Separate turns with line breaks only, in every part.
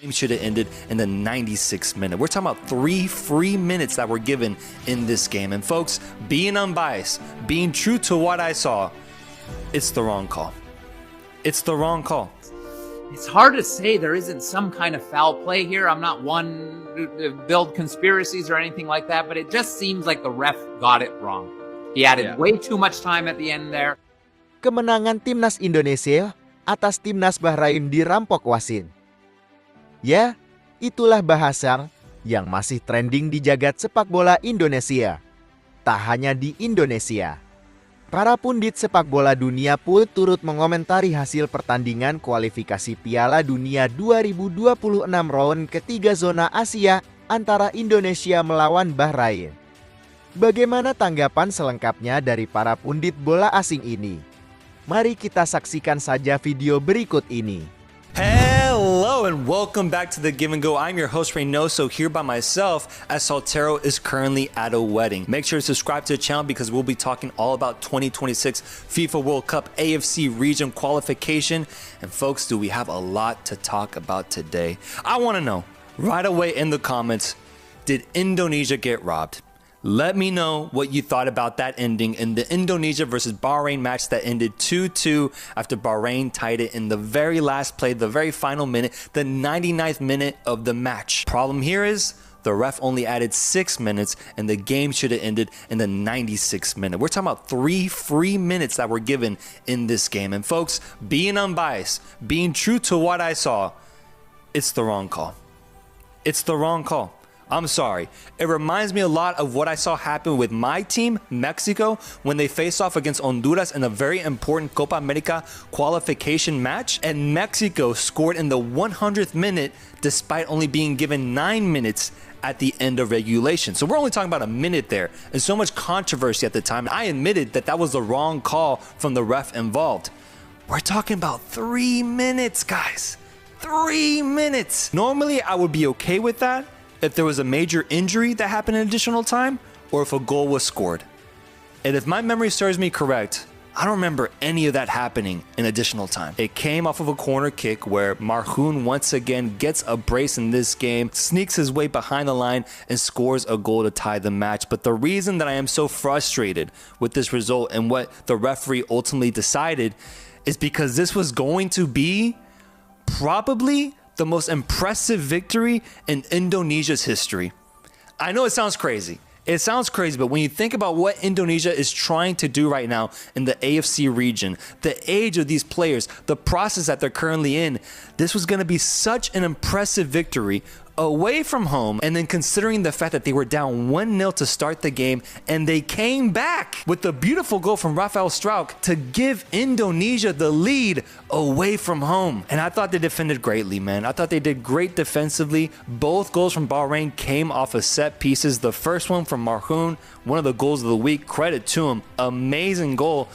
Game should have ended in the 96th minute. We're talking about 3 free minutes that were given in this game. And folks, being unbiased, being true to what I saw, it's the wrong call. It's the wrong call.
It's hard to say there isn't some kind of foul play here. I'm not one to build conspiracies or anything like that, but it just seems like the ref got it wrong. He added way too much time at the end there.
Kemenangan Timnas Indonesia atas Timnas Bahrain dirampok wasit. Ya, itulah bahasa yang masih trending di jagat sepak bola Indonesia. Tak hanya di Indonesia. Para pundit sepak bola dunia pun turut mengomentari hasil pertandingan kualifikasi Piala Dunia 2026 round ketiga zona Asia antara Indonesia melawan Bahrain. Bagaimana tanggapan selengkapnya dari para pundit bola asing ini? Mari kita saksikan saja video berikut ini.
Hello and welcome back to the Give and Go. I'm your host Reynoso here by myself as Soltero is currently at a wedding. Make sure to subscribe to the channel because we'll be talking all about 2026 FIFA World Cup AFC region qualification. And folks, do we have a lot to talk about today? I want to know right away in the comments, did Indonesia get robbed? Let me know what you thought about that ending in the Indonesia versus Bahrain match that ended 2-2 after Bahrain tied it in the very last play, the very final minute, the 99th minute of the match. Problem here is the ref only added 6 minutes and the game should have ended in the 96th minute. We're talking about 3 free minutes that were given in this game. And folks, being unbiased, being true to what I saw, it's the wrong call. It's the wrong call. I'm sorry. It reminds me a lot of what I saw happen with my team, Mexico, when they faced off against Honduras in a very important Copa America qualification match. And Mexico scored in the 100th minute despite only being given 9 minutes at the end of regulation. So we're only talking about a minute there. And so much controversy at the time. I admitted that that was the wrong call from the ref involved. We're talking about 3 minutes, guys. 3 minutes. Normally, I would be okay with that if there was a major injury that happened in additional time, or if a goal was scored. And if my memory serves me correct, I don't remember any of that happening in additional time. It came off of a corner kick where Marhoun once again gets a brace in this game, sneaks his way behind the line, and scores a goal to tie the match. But the reason that I am so frustrated with this result and what the referee ultimately decided is because this was going to be probably the most impressive victory in Indonesia's history. I know it sounds crazy. It sounds crazy, but when you think about what Indonesia is trying to do right now in the AFC region, the age of these players, the process that they're currently in, this was going to be such an impressive victory away from home. And then considering the fact that they were down 1-0 to start the game and they came back with a beautiful goal from Rafael Struijk to give Indonesia the lead away from home. And I thought they defended greatly, man. I thought they did great defensively. Both goals from Bahrain came off of set pieces. The first one from Marhoun, one of the goals of the week, credit to him. Amazing goal.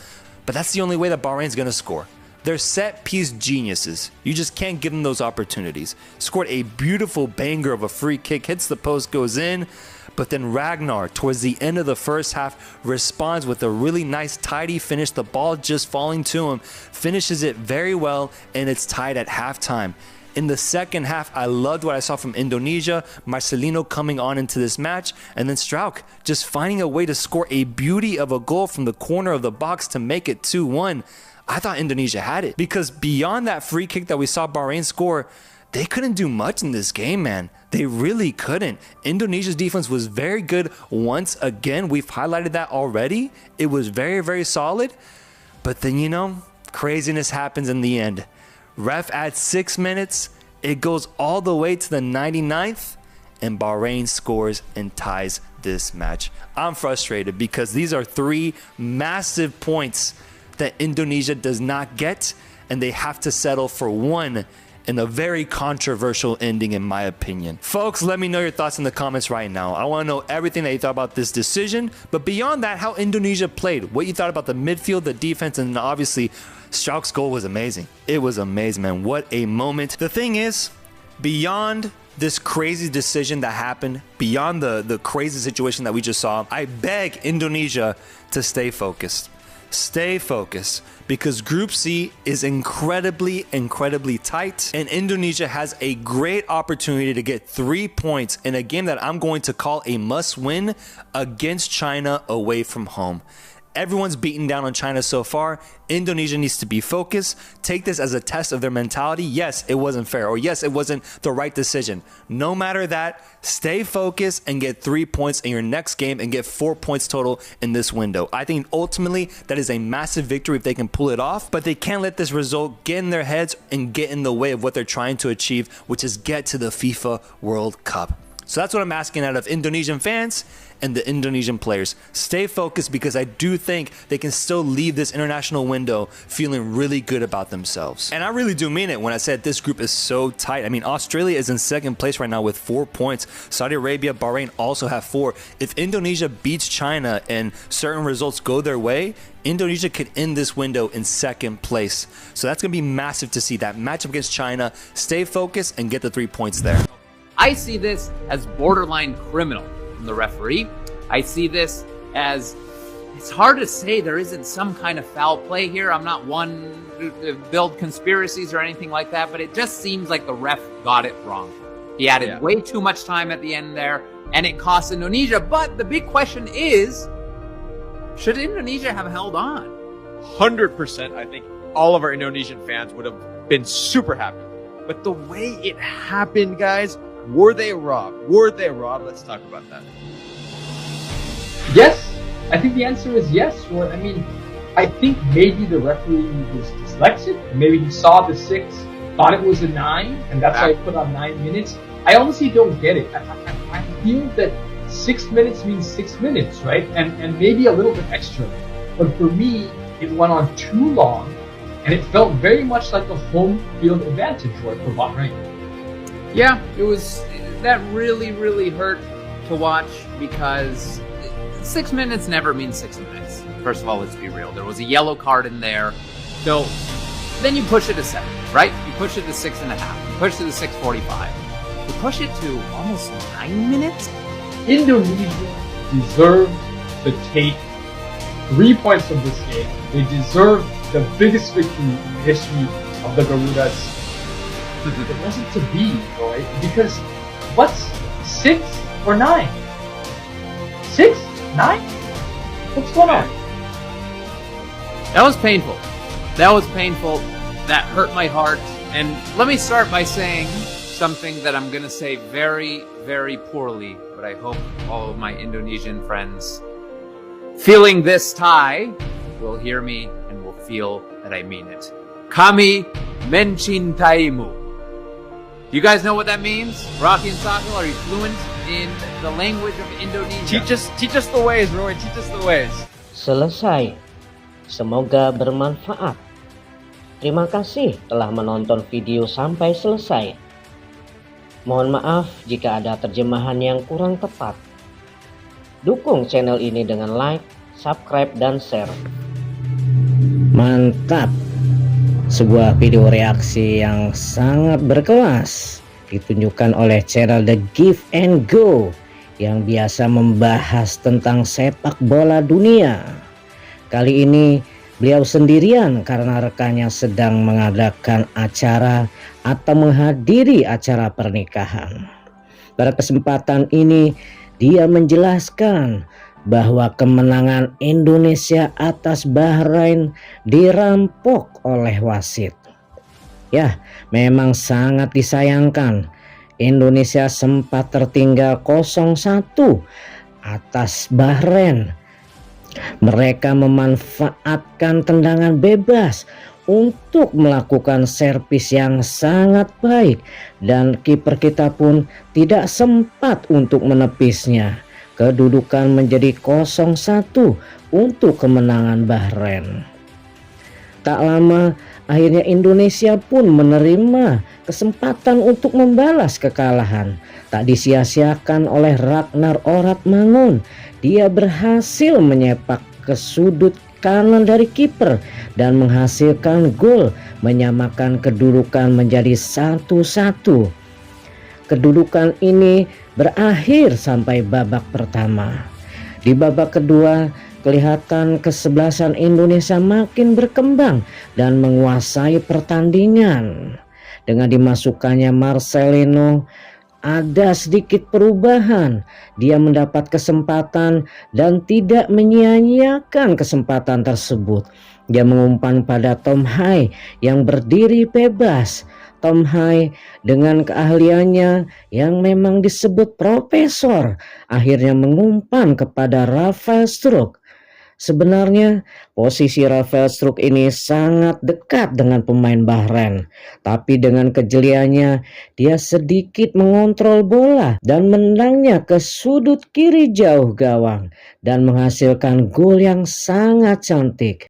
But that's the only way that Bahrain's going to score. They're set-piece geniuses. You just can't give them those opportunities. Scored a beautiful banger of a free kick, hits the post, goes in. But then Ragnar, towards the end of the first half, responds with a really nice, tidy finish. The ball just falling to him, finishes it very well, and it's tied at halftime. In the second half, I loved what I saw from Indonesia, Marcelino coming on into this match, and then Struijk just finding a way to score a beauty of a goal from the corner of the box to make it 2-1. I thought Indonesia had it because beyond that free kick that we saw Bahrain score, they couldn't do much in this game, man. They really couldn't. Indonesia's defense was very good once again. We've highlighted that already. It was very, very solid. But then, you know, craziness happens in the end. Ref adds 6 minutes. It goes all the way to the 99th, and Bahrain scores and ties this match. I'm frustrated because these are 3 massive points that Indonesia does not get, and they have to settle for 1 in a very controversial ending, in my opinion. Folks, let me know your thoughts in the comments right now. I want to know everything that you thought about this decision, but beyond that, how Indonesia played, what you thought about the midfield, the defense, and obviously Struijk's goal was amazing. It was amazing, man. What a moment. The thing is, beyond this crazy decision that happened, beyond the crazy situation that we just saw, I beg Indonesia to stay focused. stay focused because Group C is incredibly tight, and Indonesia has a great opportunity to get 3 points in a game that I'm going to call a must-win against China away from home. Everyone's beaten down on China so far. Indonesia needs to be focused. Take this as a test of their mentality. Yes, it wasn't fair, or yes, it wasn't the right decision. No matter that, stay focused and get 3 points in your next game and get 4 points total in this window. I think ultimately that is a massive victory if they can pull it off, but they can't let this result get in their heads and get in the way of what they're trying to achieve, which is get to the FIFA World Cup. So that's what I'm asking out of Indonesian fans and the Indonesian players. Stay focused because I do think they can still leave this international window feeling really good about themselves. And I really do mean it when I said this group is so tight. I mean, Australia is in second place right now with 4 points. Saudi Arabia, Bahrain also have 4. If Indonesia beats China and certain results go their way, Indonesia could end this window in second place. So that's going to be massive to see that matchup against China. Stay focused and get the 3 points there.
I see this as borderline criminal from the referee. I see this as, it's hard to say there isn't some kind of foul play here. I'm not one to build conspiracies or anything like that, but it just seems like the ref got it wrong. He added way too much time at the end there, and it cost Indonesia. But the big question is, should Indonesia have held on?
100%. I think all of our Indonesian fans would have been super happy. But the way it happened, guys, were they robbed? Were they robbed? Let's talk about that.
Yes, I think the answer is yes. Or I mean, I think maybe the referee was dyslexic. Maybe he saw the 6, thought it was a 9, and that's why he put on 9 minutes. I honestly don't get it. I feel that 6 minutes means 6 minutes, right? And maybe a little bit extra. But for me, it went on too long, and it felt very much like a home field advantage for Bahrain.
Yeah, that really hurt to watch because 6 minutes never means 6 minutes. First of all, let's be real. There was a yellow card in there. So then you push it to 7, right? You push it to 6.5. You push it to 6:45. You push it to almost 9 minutes?
Indonesia deserved to take 3 points from this game. They deserved the biggest victory in the history of the Garudas. It wasn't to be, right? Because what's 6 or 9? 6? 9? What's going on?
That was painful. That was painful. That hurt my heart. And let me start by saying something that I'm going to say very poorly, but I hope all of my Indonesian friends feeling this tie will hear me and will feel that I mean it. Kami mencintaimu. You guys know what that means? Rocky and Sakal, are you fluent in the language of Indonesia?
Teach us the ways, Roy. Teach us the ways.
Selesai. Semoga bermanfaat. Terima kasih telah menonton video sampai selesai. Mohon maaf jika ada terjemahan yang kurang tepat. Dukung channel ini dengan like, subscribe, dan share. Mantap! Sebuah video reaksi yang sangat berkelas ditunjukkan oleh channel The Give and Go yang biasa membahas tentang sepak bola dunia. Kali ini beliau sendirian karena rekannya sedang mengadakan acara atau menghadiri acara pernikahan. Pada kesempatan ini dia menjelaskan bahwa kemenangan Indonesia atas Bahrain dirampok oleh wasit. Ya, memang sangat disayangkan. Indonesia sempat tertinggal 0-1 atas Bahrain. Mereka memanfaatkan tendangan bebas untuk melakukan servis yang sangat baik dan kiper kita pun tidak sempat untuk menepisnya. Kedudukan menjadi 0-1 untuk kemenangan Bahrain. Tak lama akhirnya Indonesia pun menerima kesempatan untuk membalas kekalahan. Tak disia-siakan oleh Ragnar Oratmangun. Dia berhasil menyepak ke sudut kanan dari kiper dan menghasilkan gol menyamakan kedudukan menjadi 1-1. Kedudukan ini berakhir sampai babak pertama. Di babak kedua, kelihatan kesebelasan Indonesia makin berkembang dan menguasai pertandingan. Dengan dimasukkannya Marcelino, ada sedikit perubahan. Dia mendapat kesempatan dan tidak menyia-nyiakan kesempatan tersebut. Dia mengumpan pada Tom Hai yang berdiri bebas. Tom Hai dengan keahliannya yang memang disebut profesor akhirnya mengumpan kepada Rafael Struijk. Sebenarnya posisi Rafael Struijk ini sangat dekat dengan pemain Bahrain, tapi dengan kejeliannya dia sedikit mengontrol bola dan menendangnya ke sudut kiri jauh gawang dan menghasilkan gol yang sangat cantik.